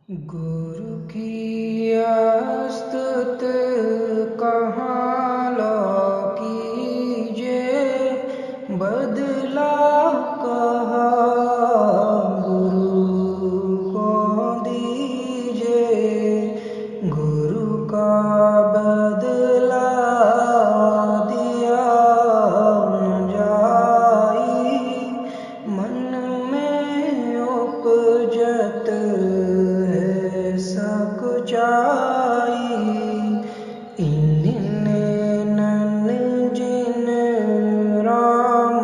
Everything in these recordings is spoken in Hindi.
गुरु की स्तुत कहाँ लो कीजे, बदला कहाँ गुरु को दीजे। गुरु का बदला दिया न जाई, मन में उपजत है सकुचाई। इन्हीं नैन जिन राम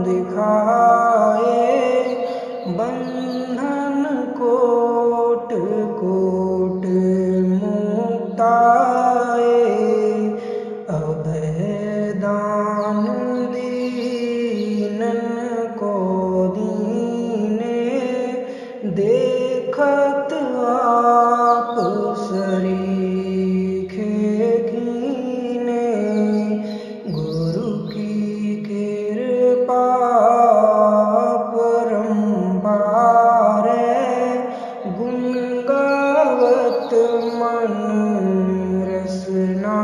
दिखाए, बंधन कोट कोट मुक्ताए। अभय दान दीनन को दीने, देखत आप सरीखे कीने। गुरु की कृपा परम्पार, गुण गावत मन रसना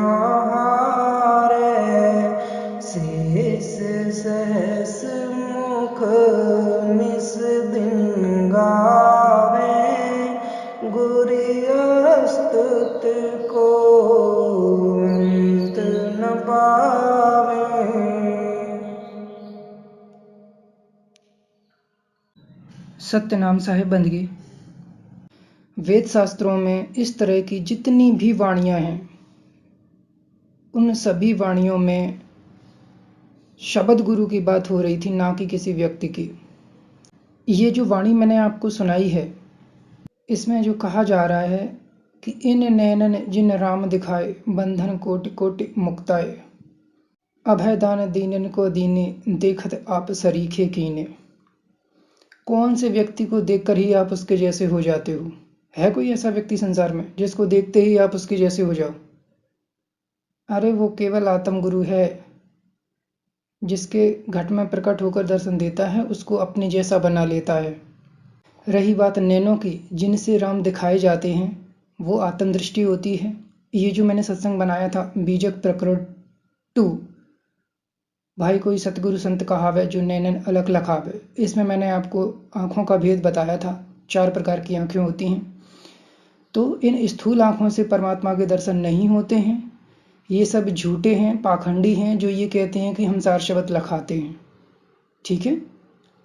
हारै। शेष सहस मुख निस दिन गावे, गुरु स्तुत को अंत न पावे। सत्यनाम साहिब बंदगी। वेद शास्त्रों में इस तरह की जितनी भी वाणियां हैं, उन सभी वाणियों में शब्द गुरु की बात हो रही थी, ना कि किसी व्यक्ति की। ये जो वाणी मैंने आपको सुनाई है, इसमें जो कहा जा रहा है कि इन नैनन जिन राम दिखाए, बंधन कोटि कोटि मुक्ताए। अभय दान दीनन को दीने, देखत आप सरीखे कीने। कौन से व्यक्ति को देखकर ही आप उसके जैसे हो जाते हो? है कोई ऐसा व्यक्ति संसार में जिसको देखते ही आप उसके जैसे हो जाओ? अरे वो केवल आत्म गुरु है, जिसके घट में प्रकट होकर दर्शन देता है, उसको अपने जैसा बना लेता है। रही बात नैनों की, जिनसे राम दिखाए जाते हैं, वो आत्म दृष्टि होती है। ये जो मैंने सत्संग बनाया था, बीजक प्रकरण 2, भाई कोई सतगुरु संत कहावे, जो नैनन अलग लखावे, इसमें मैंने आपको आँखों का भेद बताया था। 4 प्रकार की आँखें होती हैं। तो इन स्थूल आँखों से परमात्मा के दर्शन नहीं होते हैं। ये सब झूठे हैं, पाखंडी हैं, जो ये कहते हैं कि हम सार शब्द लखाते हैं। ठीक है,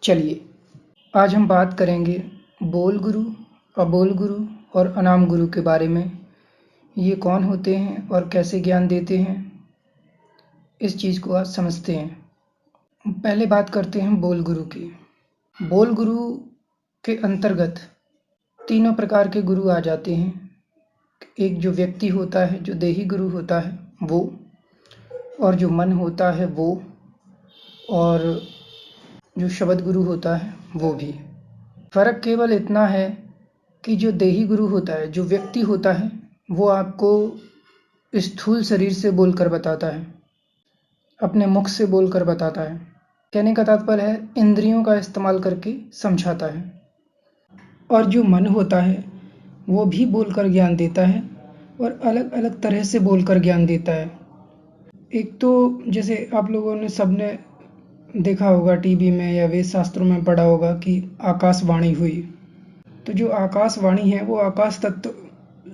चलिए आज हम बात करेंगे बोल गुरु, अबोल गुरु और अनाम गुरु के बारे में। ये कौन होते हैं और कैसे ज्ञान देते हैं, इस चीज़ को आज समझते हैं। पहले बात करते हैं बोल गुरु की। बोल गुरु के अंतर्गत तीनों प्रकार के गुरु आ जाते हैं। एक जो व्यक्ति होता है, जो देही गुरु होता है वो, और जो मन होता है वो, और जो शब्द गुरु होता है वो भी। फर्क केवल इतना है कि जो देही गुरु होता है, जो व्यक्ति होता है, वो आपको स्थूल शरीर से बोलकर बताता है, अपने मुख से बोलकर बताता है। कहने का तात्पर्य है इंद्रियों का इस्तेमाल करके समझाता है। और जो मन होता है वो भी बोलकर ज्ञान देता है, और अलग अलग तरह से बोलकर ज्ञान देता है। एक तो जैसे आप लोगों ने सबने देखा होगा टीवी में या वेद शास्त्रों में पढ़ा होगा कि आकाशवाणी हुई। तो जो आकाशवाणी है वो आकाश तत्व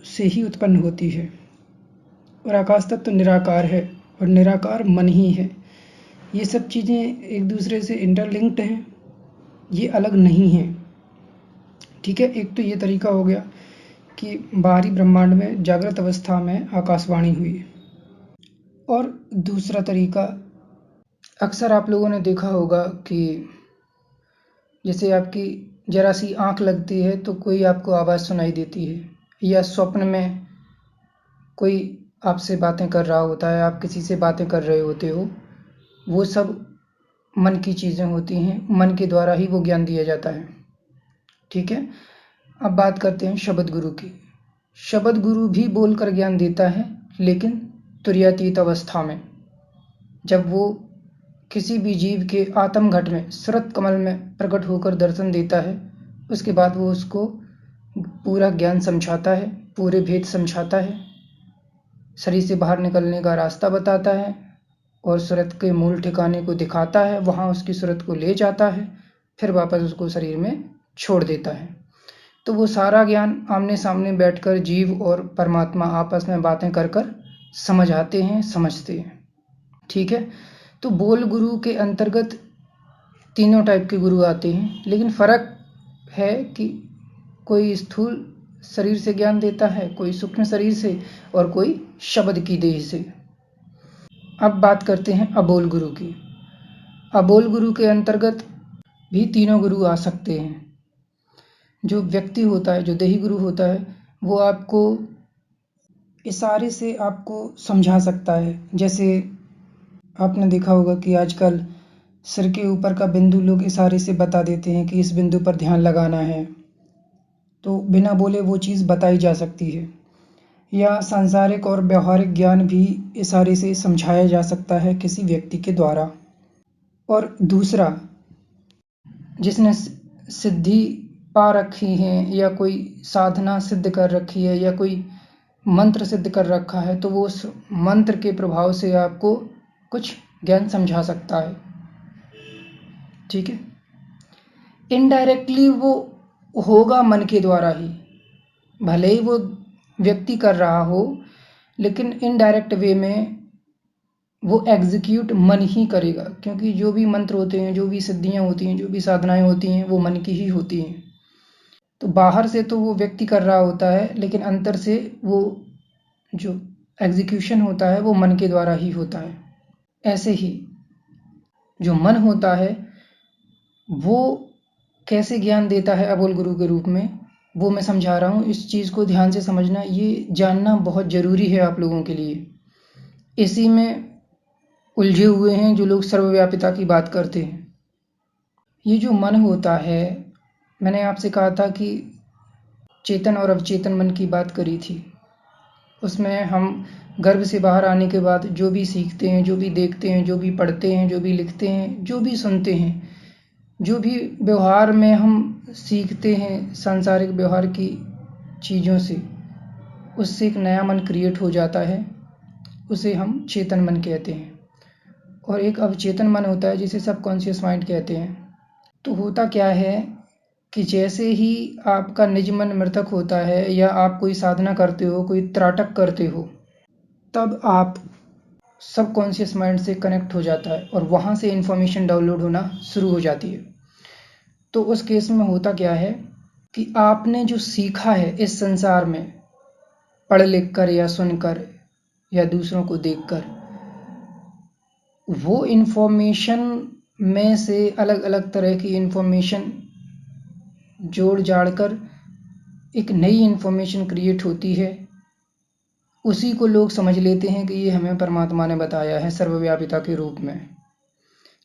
से ही उत्पन्न होती है, और आकाश तत्व निराकार है, और निराकार मन ही है। ये सब चीज़ें एक दूसरे से इंटरलिंक्ड हैं, ये अलग नहीं हैं। ठीक है, एक तो ये तरीका हो गया कि बाहरी ब्रह्मांड में जागृत अवस्था में आकाशवाणी हुई। और दूसरा तरीका, अक्सर आप लोगों ने देखा होगा कि जैसे आपकी जरा सी आँख लगती है तो कोई आपको आवाज़ सुनाई देती है, या स्वप्न में कोई आपसे बातें कर रहा होता है, आप किसी से बातें कर रहे होते हो। वो सब मन की चीज़ें होती हैं, मन के द्वारा ही वो ज्ञान दिया जाता है। ठीक है, अब बात करते हैं शब्द गुरु की। शब्द गुरु भी बोलकर ज्ञान देता है, लेकिन तुर्यातीत अवस्था में, जब वो किसी भी जीव के आत्म घट में, शरत कमल में प्रकट होकर दर्शन देता है, उसके बाद वो उसको पूरा ज्ञान समझाता है, पूरे भेद समझाता है, शरीर से बाहर निकलने का रास्ता बताता है और सूरत के मूल ठिकाने को दिखाता है, वहाँ उसकी सूरत को ले जाता है, फिर वापस उसको शरीर में छोड़ देता है। तो वो सारा ज्ञान आमने सामने बैठकर जीव और परमात्मा आपस में बातें कर कर समझाते हैं, समझते हैं। ठीक है, तो बोल गुरु के अंतर्गत तीनों टाइप के गुरु आते हैं, लेकिन फ़र्क है कि कोई स्थूल शरीर से ज्ञान देता है, कोई सूक्ष्म शरीर से और कोई शब्द की देह से। अब बात करते हैं अबोल गुरु की। अबोल गुरु के अंतर्गत भी तीनों गुरु आ सकते हैं। जो व्यक्ति होता है, जो देही गुरु होता है, वो आपको इशारे से आपको समझा सकता है। जैसे आपने देखा होगा कि आजकल सिर के ऊपर का बिंदु लोग इशारे से बता देते हैं कि इस बिंदु पर ध्यान लगाना है, तो बिना बोले वो चीज़ बताई जा सकती है। या सांसारिक और व्यवहारिक ज्ञान भी इशारे से समझाया जा सकता है किसी व्यक्ति के द्वारा। और दूसरा, जिसने सिद्धि पा रखी है या कोई साधना सिद्ध कर रखी है या कोई मंत्र सिद्ध कर रखा है, तो वो उस मंत्र के प्रभाव से आपको कुछ ज्ञान समझा सकता है। ठीक है, इनडायरेक्टली वो होगा मन के द्वारा ही, भले ही वो व्यक्ति कर रहा हो, लेकिन इनडायरेक्ट वे में वो एग्जीक्यूट मन ही करेगा, क्योंकि जो भी मंत्र होते हैं, जो भी सिद्धियां होती हैं, जो भी साधनाएं होती हैं, वो मन की ही होती हैं। तो बाहर से तो वो व्यक्ति कर रहा होता है, लेकिन अंतर से वो जो एग्जीक्यूशन होता है वो मन के द्वारा ही होता है। ऐसे ही जो मन होता है वो कैसे ज्ञान देता है अबोल गुरु के रूप में, वो मैं समझा रहा हूँ। इस चीज़ को ध्यान से समझना, ये जानना बहुत ज़रूरी है आप लोगों के लिए। इसी में उलझे हुए हैं जो लोग सर्वव्यापिता की बात करते हैं। ये जो मन होता है, मैंने आपसे कहा था कि चेतन और अवचेतन मन की बात करी थी। उसमें हम गर्भ से बाहर आने के बाद जो भी सीखते हैं, जो भी देखते हैं, जो भी पढ़ते हैं, जो भी लिखते हैं, जो भी सुनते हैं, जो भी व्यवहार में हम सीखते हैं सांसारिक व्यवहार की चीज़ों से, उससे एक नया मन क्रिएट हो जाता है, उसे हम चेतन मन कहते हैं। और एक अवचेतन मन होता है जिसे सबकॉन्शियस माइंड कहते हैं। तो होता क्या है कि जैसे ही आपका निज मन मृतक होता है या आप कोई साधना करते हो, कोई त्राटक करते हो, तब आप सबकॉन्शियस माइंड से कनेक्ट हो जाता है और वहाँ से इन्फॉर्मेशन डाउनलोड होना शुरू हो जाती है। तो उस केस में होता क्या है कि आपने जो सीखा है इस संसार में, पढ़ लिख कर या सुनकर या दूसरों को देखकर, वो इन्फॉर्मेशन में से अलग अलग तरह की इन्फॉर्मेशन जोड़ जाड़ कर एक नई इन्फॉर्मेशन क्रिएट होती है। उसी को लोग समझ लेते हैं कि ये हमें परमात्मा ने बताया है सर्वव्यापिता के रूप में,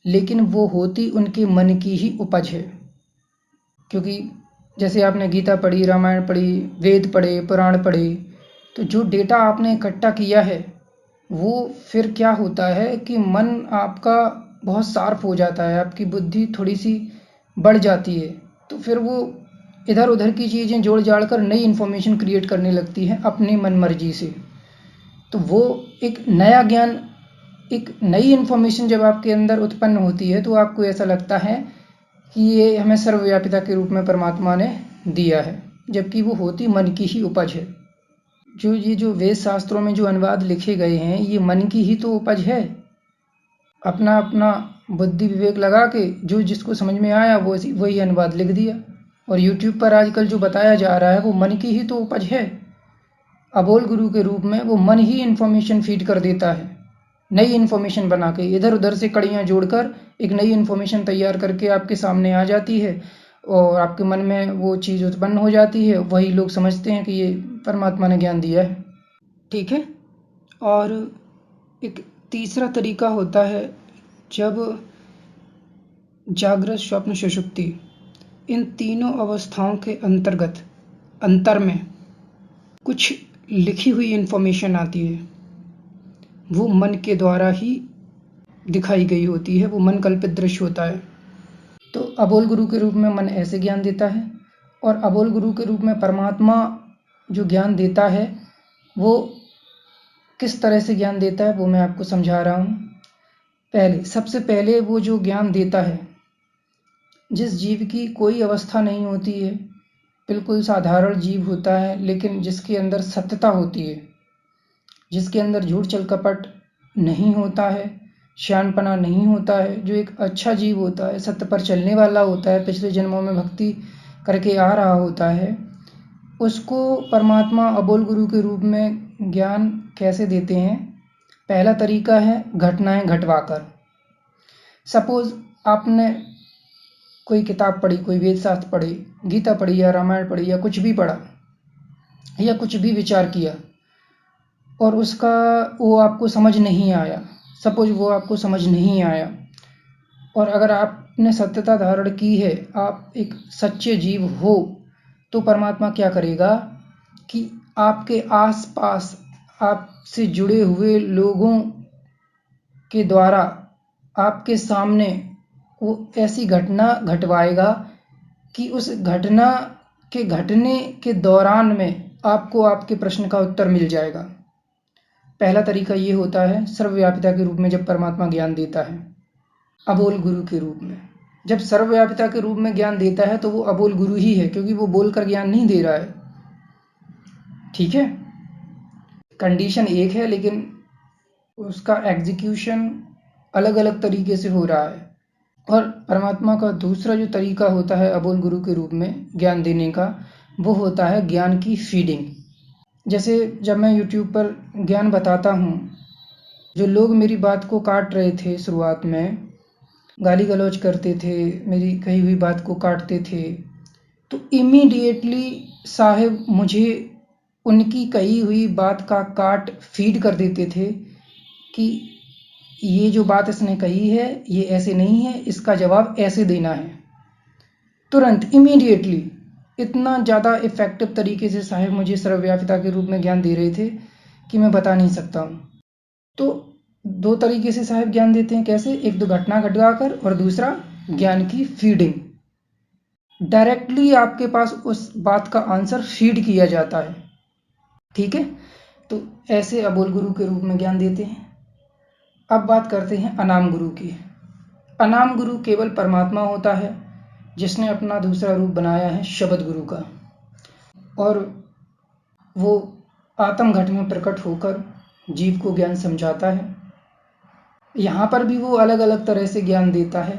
लेकिन वो होती उनके मन की ही उपज है। क्योंकि जैसे आपने गीता पढ़ी, रामायण पढ़ी, वेद पढ़े, पुराण पढ़े, तो जो डेटा आपने इकट्ठा किया है वो फिर क्या होता है कि मन आपका बहुत शार्प हो जाता है, आपकी बुद्धि थोड़ी सी बढ़ जाती है, तो फिर वो इधर उधर की चीज़ें जोड़ जाड़ कर नई इन्फॉर्मेशन क्रिएट करने लगती है अपनी मन मर्जी से। तो वो एक नया ज्ञान, एक नई इन्फॉर्मेशन जब आपके अंदर उत्पन्न होती है तो आपको ऐसा लगता है कि ये हमें सर्वव्यापिता के रूप में परमात्मा ने दिया है, जबकि वो होती मन की ही उपज है। जो वेद शास्त्रों में जो अनुवाद लिखे गए हैं, ये मन की ही तो उपज है। अपना अपना बुद्धि विवेक लगा के जो जिसको समझ में आया वो वही अनुवाद लिख दिया। और यूट्यूब पर आजकल जो बताया जा रहा है वो मन की ही तो उपज है। अबोल गुरु के रूप में वो मन ही इन्फॉर्मेशन फीड कर देता है, नई इन्फॉर्मेशन बना के, इधर उधर से कड़ियाँ जोड़कर एक नई इन्फॉर्मेशन तैयार करके आपके सामने आ जाती है और आपके मन में वो चीज़ उत्पन्न हो जाती है। वही लोग समझते हैं कि ये परमात्मा ने ज्ञान दिया है। ठीक है, और एक तीसरा तरीका होता है जब जागृत, स्वप्न, सुषुप्ति, इन तीनों अवस्थाओं के अंतर में कुछ लिखी हुई इन्फॉर्मेशन आती है, वो मन के द्वारा ही दिखाई गई होती है, वो मन कल्पित दृश्य होता है। तो अबोल गुरु के रूप में मन ऐसे ज्ञान देता है। और अबोल गुरु के रूप में परमात्मा जो ज्ञान देता है वो किस तरह से ज्ञान देता है वो मैं आपको समझा रहा हूँ। सबसे पहले वो जो ज्ञान देता है, जिस जीव की कोई अवस्था नहीं होती है, बिल्कुल साधारण जीव होता है, लेकिन जिसके अंदर सत्यता होती है, जिसके अंदर झूठ छल कपट नहीं होता है, शयानपना नहीं होता है, जो एक अच्छा जीव होता है, सत्य पर चलने वाला होता है, पिछले जन्मों में भक्ति करके आ रहा होता है, उसको परमात्मा अबोल गुरु के रूप में ज्ञान कैसे देते हैं। पहला तरीका है घटनाएं घटवाकर। सपोज आपने कोई किताब पढ़ी, कोई वेद शास्त्र पढ़ी, गीता पढ़ी या रामायण पढ़ी या कुछ भी पढ़ा या कुछ भी विचार किया और उसका वो आपको समझ नहीं आया। सपोज वो आपको समझ नहीं आया और अगर आपने सत्यता धारण की है, आप एक सच्चे जीव हो, तो परमात्मा क्या करेगा कि आपके आसपास आपसे जुड़े हुए लोगों के द्वारा आपके सामने वो ऐसी घटना घटवाएगा कि उस घटना के घटने के दौरान में आपको आपके प्रश्न का उत्तर मिल जाएगा। पहला तरीका ये होता है सर्वव्यापिता के रूप में, जब परमात्मा ज्ञान देता है अबोल गुरु के रूप में। जब सर्वव्यापिता के रूप में ज्ञान देता है तो वो अबोल गुरु ही है, क्योंकि वो बोलकर ज्ञान नहीं दे रहा है। ठीक है, कंडीशन एक है लेकिन उसका एग्जीक्यूशन अलग अलग तरीके से हो रहा है। और परमात्मा का दूसरा जो तरीका होता है अबोल गुरु के रूप में ज्ञान देने का, वो होता है ज्ञान की फीडिंग। जैसे जब मैं YouTube पर ज्ञान बताता हूँ, जो लोग मेरी बात को काट रहे थे, शुरुआत में गाली गलौज करते थे, मेरी कही हुई बात को काटते थे, तो इमीडिएटली साहिब मुझे उनकी कही हुई बात का काट फीड कर देते थे कि ये जो बात इसने कही है ये ऐसे नहीं है, इसका जवाब ऐसे देना है। तुरंत इमीडिएटली इतना ज़्यादा इफ़ेक्टिव तरीके से साहिब मुझे सर्वव्यापिता के रूप में ज्ञान दे रहे थे कि मैं बता नहीं सकता हूँ। तो दो तरीके से साहिब ज्ञान देते हैं। कैसे? एक तो घटना घटवाकर और दूसरा ज्ञान की फीडिंग। डायरेक्टली आपके पास उस बात का आंसर फीड किया जाता है। ठीक है, तो ऐसे अबोल गुरु के रूप में ज्ञान देते हैं। अब बात करते हैं अनाम गुरु की। अनाम गुरु केवल परमात्मा होता है, जिसने अपना दूसरा रूप बनाया है शब्द गुरु का, और वो आत्म घट में प्रकट होकर जीव को ज्ञान समझाता है। यहाँ पर भी वो अलग अलग तरह से ज्ञान देता है।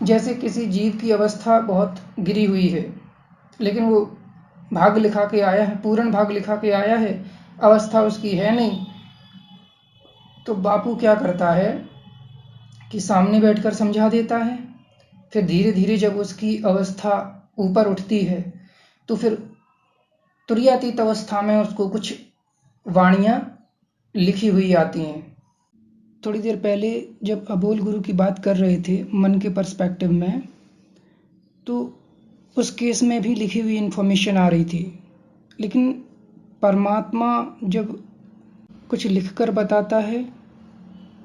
जैसे किसी जीव की अवस्था बहुत गिरी हुई है, लेकिन वो भाग लिखा के आया है, पूर्ण भाग लिखा के आया है, अवस्था उसकी है नहीं, तो बापू क्या करता है कि सामने बैठकर समझा देता है। फिर धीरे धीरे जब उसकी अवस्था ऊपर उठती है तो फिर तुरीयातीत अवस्था में उसको कुछ वाणियाँ लिखी हुई आती हैं। थोड़ी देर पहले जब अबोल गुरु की बात कर रहे थे मन के पर्सपेक्टिव में, तो उस केस में भी लिखी हुई इन्फॉर्मेशन आ रही थी, लेकिन परमात्मा जब कुछ लिखकर बताता है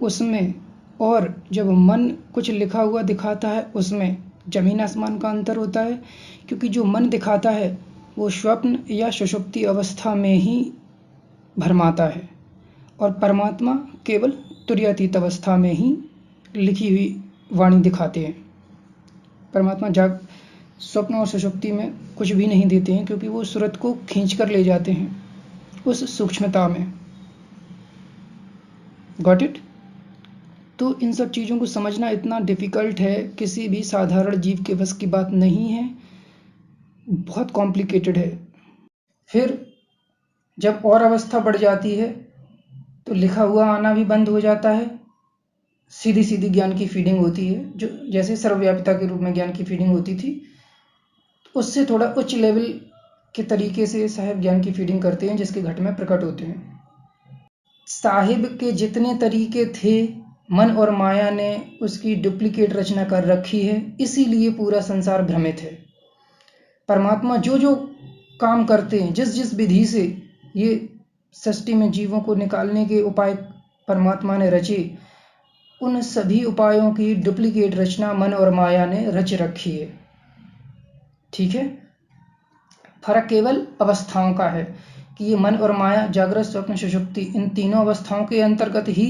उसमें, और जब मन कुछ लिखा हुआ दिखाता है उसमें जमीन आसमान का अंतर होता है। क्योंकि जो मन दिखाता है वो स्वप्न या सुषुप्ति अवस्था में ही भरमाता है, और परमात्मा केवल तुरीयातीत अवस्था में ही लिखी हुई वाणी दिखाते हैं। परमात्मा स्वप्न और सुषुप्ति में कुछ भी नहीं देते हैं, क्योंकि वो सूरत को खींच कर ले जाते हैं उस सूक्ष्मता में। Got it? तो इन सब चीज़ों को समझना इतना डिफ़िकल्ट है, किसी भी साधारण जीव के बस की बात नहीं है, बहुत कॉम्प्लिकेटेड है। फिर जब और अवस्था बढ़ जाती है तो लिखा हुआ आना भी बंद हो जाता है, सीधी सीधी ज्ञान की फीडिंग होती है, जो जैसे सर्वव्यापिता के रूप में ज्ञान की फीडिंग होती थी, उससे थोड़ा उच्च लेवल के तरीके से साहिब ज्ञान की फीडिंग करते हैं, जिसके घट में प्रकट होते हैं। साहिब के जितने तरीके थे, मन और माया ने उसकी डुप्लीकेट रचना कर रखी है, इसीलिए पूरा संसार भ्रमित है। परमात्मा जो जो काम करते हैं, जिस जिस विधि से ये सृष्टि में जीवों को निकालने के उपाय परमात्मा ने रचे, उन सभी उपायों की डुप्लीकेट रचना मन और माया ने रच रखी है। ठीक है, फर्क केवल अवस्थाओं का है कि ये मन और माया, जागृत, स्वप्न, सुषुप्ति, इन तीनों अवस्थाओं के अंतर्गत ही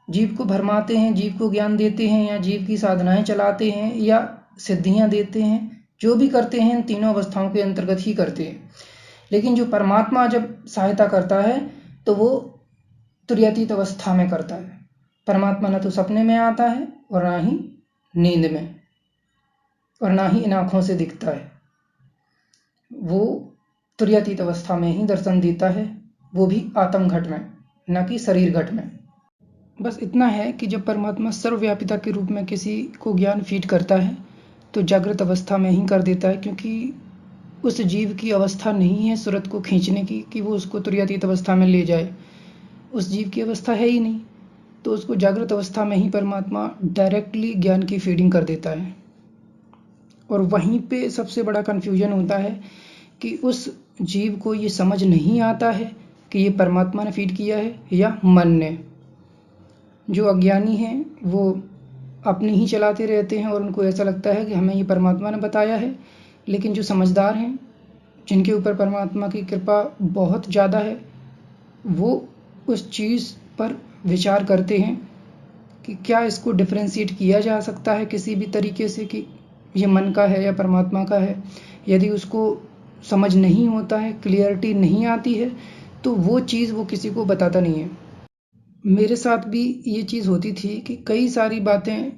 जीव को भरमाते हैं, जीव को ज्ञान देते हैं, या जीव की साधनाएं चलाते हैं, या सिद्धियां देते हैं। जो भी करते हैं इन तीनों अवस्थाओं के अंतर्गत ही करते हैं। लेकिन जो परमात्मा जब सहायता करता है तो वो तुर्यातीत अवस्था में करता है। परमात्मा न तो सपने में आता है और ना ही नींद में, और ना ही इन आँखों से दिखता है। वो तुर्यातीत अवस्था में ही दर्शन देता है, वो भी आत्म घट में, न कि शरीर घट में। बस इतना है कि जब परमात्मा सर्वव्यापिता के रूप में किसी को ज्ञान फीड करता है तो जागृत अवस्था में ही कर देता है, क्योंकि उस जीव की अवस्था नहीं है सूरत को खींचने की कि वो उसको तुर्यातीत अवस्था में ले जाए। उस जीव की अवस्था है ही नहीं, तो उसको जागृत अवस्था में ही परमात्मा डायरेक्टली ज्ञान की फीडिंग कर देता है। और वहीं पे सबसे बड़ा कन्फ्यूजन होता है कि उस जीव को ये समझ नहीं आता है कि ये परमात्मा ने फीड किया है या मन ने। जो अज्ञानी हैं वो अपने ही चलाते रहते हैं और उनको ऐसा लगता है कि हमें ये परमात्मा ने बताया है। लेकिन जो समझदार हैं, जिनके ऊपर परमात्मा की कृपा बहुत ज़्यादा है, वो उस चीज़ पर विचार करते हैं कि क्या इसको डिफ्रेंशिएट किया जा सकता है किसी भी तरीके से कि ये मन का है या परमात्मा का है। यदि उसको समझ नहीं होता है, क्लियरिटी नहीं आती है, तो वो चीज़ वो किसी को बताता नहीं है। मेरे साथ भी ये चीज़ होती थी कि कई सारी बातें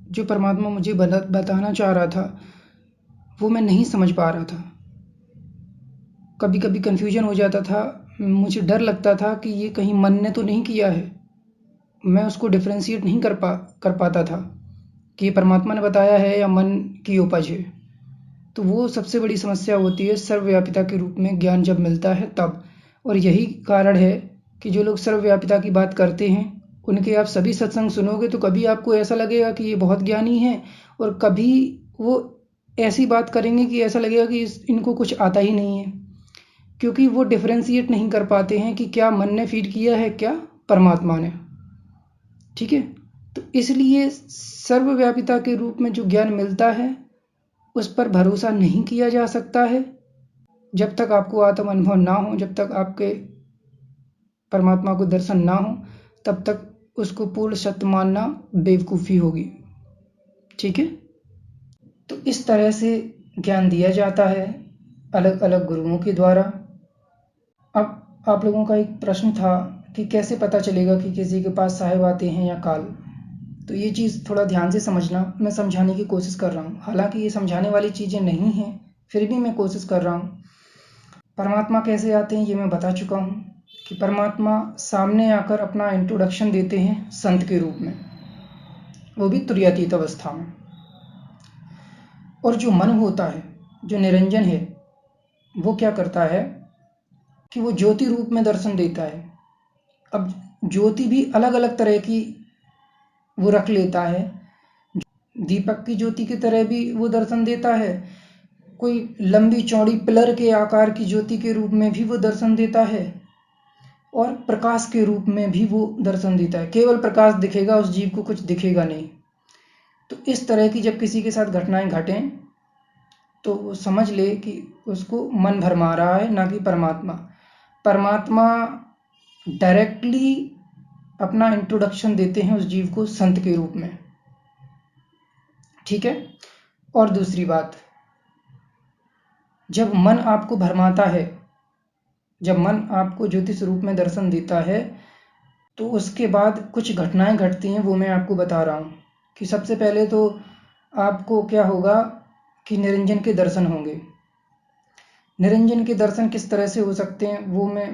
जो परमात्मा मुझे बताना चाह रहा था वो मैं नहीं समझ पा रहा था। कभी कभी कन्फ्यूजन हो जाता था, मुझे डर लगता था कि ये कहीं मन ने तो नहीं किया है। मैं उसको डिफ्रेंशिएट नहीं कर पाता था कि ये परमात्मा ने बताया है या मन की उपज है। तो वो सबसे बड़ी समस्या होती है सर्वव्यापिता के रूप में ज्ञान जब मिलता है तब। और यही कारण है कि जो लोग सर्वव्यापिता की बात करते हैं उनके आप सभी सत्संग सुनोगे तो कभी आपको ऐसा लगेगा कि ये बहुत ज्ञानी है, और कभी वो ऐसी बात करेंगे कि ऐसा लगेगा कि इनको कुछ आता ही नहीं है, क्योंकि वो डिफ्रेंशिएट नहीं कर पाते हैं कि क्या मन ने फीड किया है, क्या परमात्मा ने। ठीक है, तो इसलिए सर्वव्यापिता के रूप में जो ज्ञान मिलता है उस पर भरोसा नहीं किया जा सकता है जब तक आपको आत्म अनुभव ना हो, जब तक आपके परमात्मा को दर्शन ना हो, तब तक उसको पूर्ण सत्य मानना बेवकूफ़ी होगी। ठीक है, तो इस तरह से ज्ञान दिया जाता है अलग अलग गुरुओं के द्वारा। अब आप लोगों का एक प्रश्न था कि कैसे पता चलेगा कि किसी के पास साहेब आते हैं या काल। तो ये चीज़ थोड़ा ध्यान से समझना, मैं समझाने की कोशिश कर रहा हूँ। हालांकि ये समझाने वाली चीज़ें नहीं हैं, फिर भी मैं कोशिश कर रहा हूँ। परमात्मा कैसे आते हैं ये मैं बता चुका हूँ कि परमात्मा सामने आकर अपना इंट्रोडक्शन देते हैं संत के रूप में, वो भी तुर्यातीत अवस्था में। और जो मन होता है, जो निरंजन है, वो क्या करता है कि वो ज्योति रूप में दर्शन देता है। अब ज्योति भी अलग अलग तरह की वो रख लेता है। दीपक की ज्योति की तरह भी वो दर्शन देता है, कोई लंबी चौड़ी पिलर के आकार की ज्योति के रूप में भी वो दर्शन देता है, और प्रकाश के रूप में भी वो दर्शन देता है। केवल प्रकाश दिखेगा, उस जीव को कुछ दिखेगा नहीं। तो इस तरह की जब किसी के साथ घटनाएं घटें तो वो समझ ले कि उसको मन भरमा रहा है, ना कि परमात्मा। परमात्मा डायरेक्टली अपना इंट्रोडक्शन देते हैं उस जीव को संत के रूप में। ठीक है, और दूसरी बात, जब मन आपको भरमाता है, जब मन आपको ज्योतिष रूप में दर्शन देता है, तो उसके बाद कुछ घटनाएं घटती हैं, वो मैं आपको बता रहा हूँ। कि सबसे पहले तो आपको क्या होगा कि निरंजन के दर्शन होंगे। निरंजन के दर्शन किस तरह से हो सकते हैं वो मैं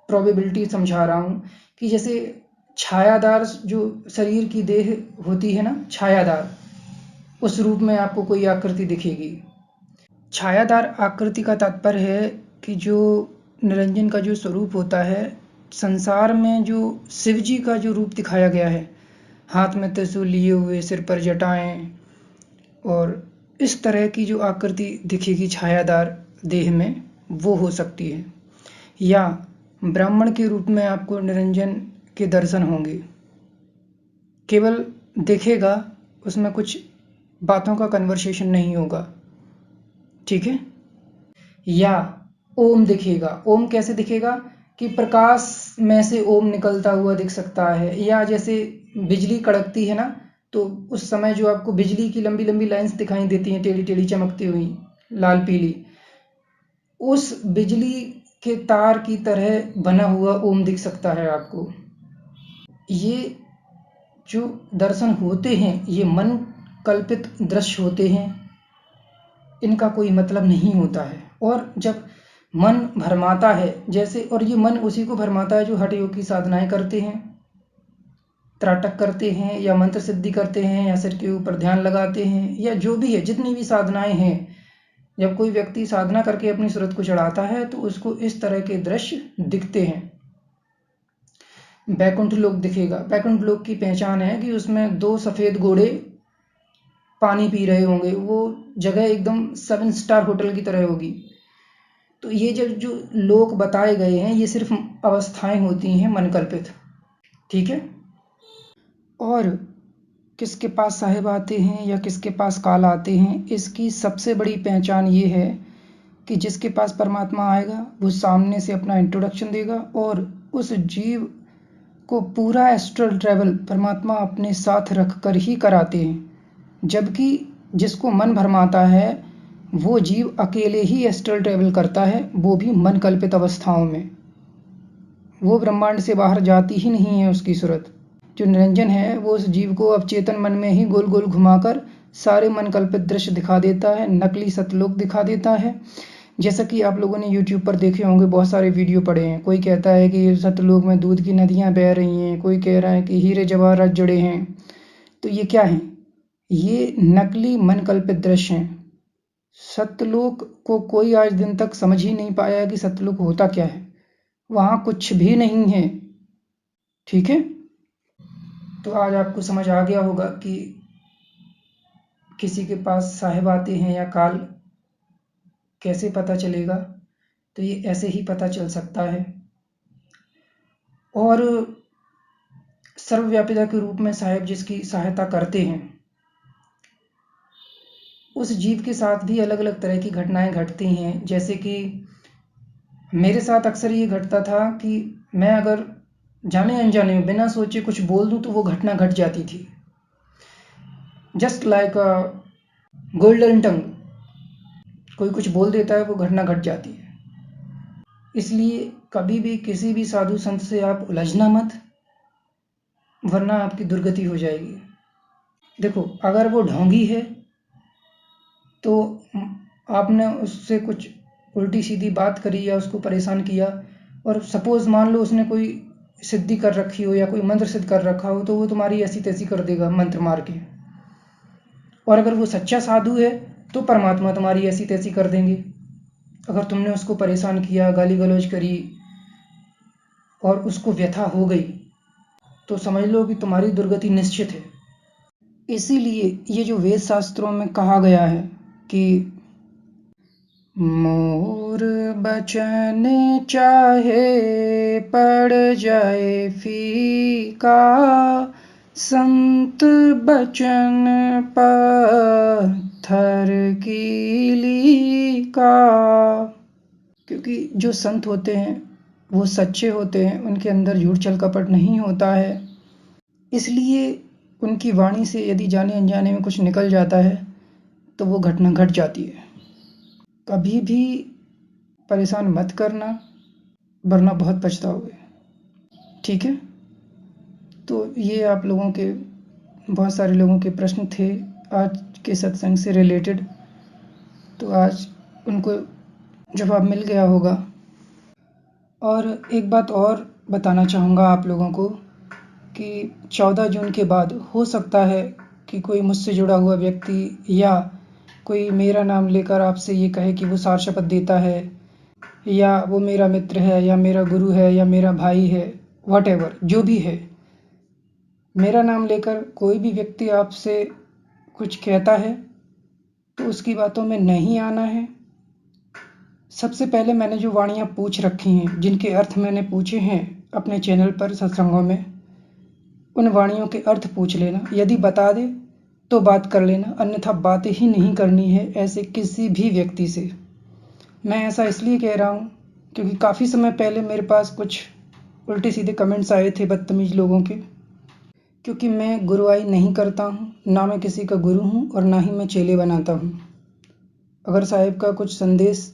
प्रोबेबिलिटी समझा रहा हूँ। कि जैसे छायादार जो शरीर की देह होती है ना, छायादार, उस रूप में आपको कोई आकृति दिखेगी। छायादार आकृति का तात्पर्य है कि जो निरंजन का जो स्वरूप होता है, संसार में जो शिव जी का जो रूप दिखाया गया है, हाथ में त्रिशूल लिए हुए, सिर पर जटाएं, और इस तरह की जो आकृति दिखेगी छायादार देह में, वो हो सकती है। या ब्राह्मण के रूप में आपको निरंजन के दर्शन होंगे, केवल दिखेगा, उसमें कुछ बातों का कन्वर्सेशन नहीं होगा, ठीक है। या ओम दिखेगा। ओम कैसे दिखेगा कि प्रकाश में से ओम निकलता हुआ दिख सकता है, या जैसे बिजली कड़कती है ना, तो उस समय जो आपको बिजली की लंबी लंबी लाइंस दिखाई देती हैं, टेढ़ी टेढ़ी चमकती हुई लाल पीली, उस बिजली के तार की तरह बना हुआ ओम दिख सकता है आपको। ये जो दर्शन होते हैं ये मन कल्पित दृश्य होते हैं, इनका कोई मतलब नहीं होता है। और जब मन भरमाता है जैसे, और ये मन उसी को भरमाता है जो हठ योग की साधनाएं करते हैं, त्राटक करते हैं, या मंत्र सिद्धि करते हैं, या सिर के ऊपर ध्यान लगाते हैं, या जो भी है, जितनी भी साधनाएं हैं। जब कोई व्यक्ति साधना करके अपनी सूरत को चढ़ाता है तो उसको इस तरह के दृश्य दिखते हैं। बैकुंठ लोक दिखेगा। बैकुंठ लोक की पहचान है कि उसमें 2 सफेद घोड़े पानी पी रहे होंगे, वो जगह एकदम 7 स्टार होटल की तरह होगी। तो ये जो लोक बताए गए हैं ये सिर्फ अवस्थाएं होती हैं मन कल्पित, ठीक है। और किसके पास साहेब आते हैं या किसके पास काल आते हैं, इसकी सबसे बड़ी पहचान ये है कि जिसके पास परमात्मा आएगा वो सामने से अपना इंट्रोडक्शन देगा और उस जीव को पूरा एस्ट्रल ट्रैवल परमात्मा अपने साथ रख कर ही कराते हैं। जबकि जिसको मन भरमाता है वो जीव अकेले ही एस्ट्रल ट्रैवल करता है, वो भी मन कल्पित अवस्थाओं में। वो ब्रह्मांड से बाहर जाती ही नहीं है उसकी सूरत। जो निरंजन है वो उस जीव को अवचेतन मन में ही गोल गोल घुमाकर सारे मन कल्पित दृश्य दिखा देता है, नकली सतलोक दिखा देता है। जैसा कि आप लोगों ने YouTube पर देखे होंगे, बहुत सारे वीडियो पड़े हैं। कोई कहता है कि सतलोक में दूध की नदियां बह रही हैं, कोई कह रहा है कि हीरे जवाहरात जुड़े हैं। तो ये क्या है? ये नकली मन कल्पित दृश्य हैं। सतलोक को कोई आज दिन तक समझ ही नहीं पाया कि सतलोक होता क्या है। वहां कुछ भी नहीं है, ठीक है। तो आज आपको समझ आ गया होगा कि किसी के पास साहेब आते हैं या काल कैसे पता चलेगा। तो ये ऐसे ही पता चल सकता है। और सर्वव्यापिता के रूप में साहेब जिसकी सहायता करते हैं, उस जीव के साथ भी अलग अलग तरह की घटनाएं घटती हैं। जैसे कि मेरे साथ अक्सर ये घटता था कि मैं अगर जाने अनजाने में बिना सोचे कुछ बोल दूं तो वो घटना घट जाती थी। जस्ट लाइक अ गोल्डन टंग, कोई कुछ बोल देता है वो घटना घट जाती है। इसलिए कभी भी किसी भी साधु संत से आप उलझना मत, वरना आपकी दुर्गति हो जाएगी। देखो, अगर वो ढोंगी है तो आपने उससे कुछ उल्टी सीधी बात करी या उसको परेशान किया, और सपोज मान लो उसने कोई सिद्धि कर रखी हो या कोई मंत्र सिद्ध कर रखा हो, तो वो तुम्हारी ऐसी तैसी कर देगा मंत्र मार के। और अगर वो सच्चा साधु है तो परमात्मा तुम्हारी ऐसी तैसी कर देंगे। अगर तुमने उसको परेशान किया, गाली गलौज करी और उसको व्यथा हो गई, तो समझ लो कि तुम्हारी दुर्गति निश्चित है। इसीलिए ये जो वेद शास्त्रों में कहा गया है कि मोर बचन चाहे पड़ जाए फीका, संत बचन पत्थर कीली का। क्योंकि जो संत होते हैं वो सच्चे होते हैं, उनके अंदर झूठ छल कपट नहीं होता है। इसलिए उनकी वाणी से यदि जाने अनजाने में कुछ निकल जाता है तो वो घटना घट जाती है। कभी भी परेशान मत करना, वरना बहुत पछताओगे, ठीक है। तो ये आप लोगों के, बहुत सारे लोगों के प्रश्न थे आज के सत्संग से रिलेटेड, तो आज उनको जवाब मिल गया होगा। और एक बात और बताना चाहूँगा आप लोगों को कि 14 जून के बाद हो सकता है कि कोई मुझसे जुड़ा हुआ व्यक्ति या कोई मेरा नाम लेकर आपसे ये कहे कि वो सार शपथ देता है, या वो मेरा मित्र है, या मेरा गुरु है, या मेरा भाई है, व्हाटएवर जो भी है। मेरा नाम लेकर कोई भी व्यक्ति आपसे कुछ कहता है तो उसकी बातों में नहीं आना है। सबसे पहले मैंने जो वाणियाँ पूछ रखी हैं, जिनके अर्थ मैंने पूछे हैं अपने चैनल पर सत्संगों में, उन वाणियों के अर्थ पूछ लेना। यदि बता दे तो बात कर लेना, अन्यथा बातें ही नहीं करनी है ऐसे किसी भी व्यक्ति से। मैं ऐसा इसलिए कह रहा हूँ क्योंकि काफ़ी समय पहले मेरे पास कुछ उल्टे सीधे कमेंट्स आए थे बदतमीज लोगों के। क्योंकि मैं गुरुआई नहीं करता हूँ, ना मैं किसी का गुरु हूँ और ना ही मैं चेले बनाता हूँ। अगर साहिब का कुछ संदेश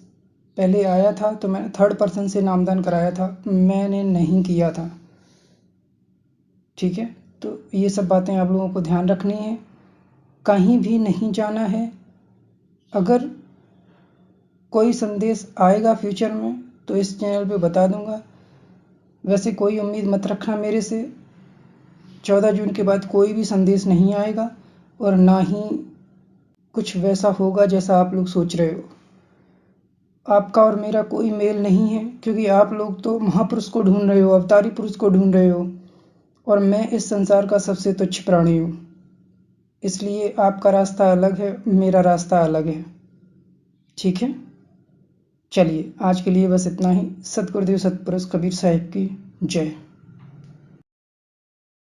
पहले आया था तो मैंने थर्ड पर्सन से नामदान कराया था, मैंने नहीं किया था। ठीक है, तो ये सब बातें आप लोगों को ध्यान रखनी है। कहीं भी नहीं जाना है। अगर कोई संदेश आएगा फ्यूचर में तो इस चैनल पे बता दूंगा। वैसे कोई उम्मीद मत रखना मेरे से। 14 जून के बाद कोई भी संदेश नहीं आएगा और ना ही कुछ वैसा होगा जैसा आप लोग सोच रहे हो। आपका और मेरा कोई मेल नहीं है, क्योंकि आप लोग तो महापुरुष को ढूंढ रहे हो, अवतारी पुरुष को ढूंढ रहे हो और मैं इस संसार का सबसे तुच्छ प्राणी हूँ। इसलिए आपका रास्ता अलग है, मेरा रास्ता अलग है। ठीक है, चलिए आज के लिए बस इतना ही। सतगुरुदेव सतपुरुष कबीर साहिब की जय।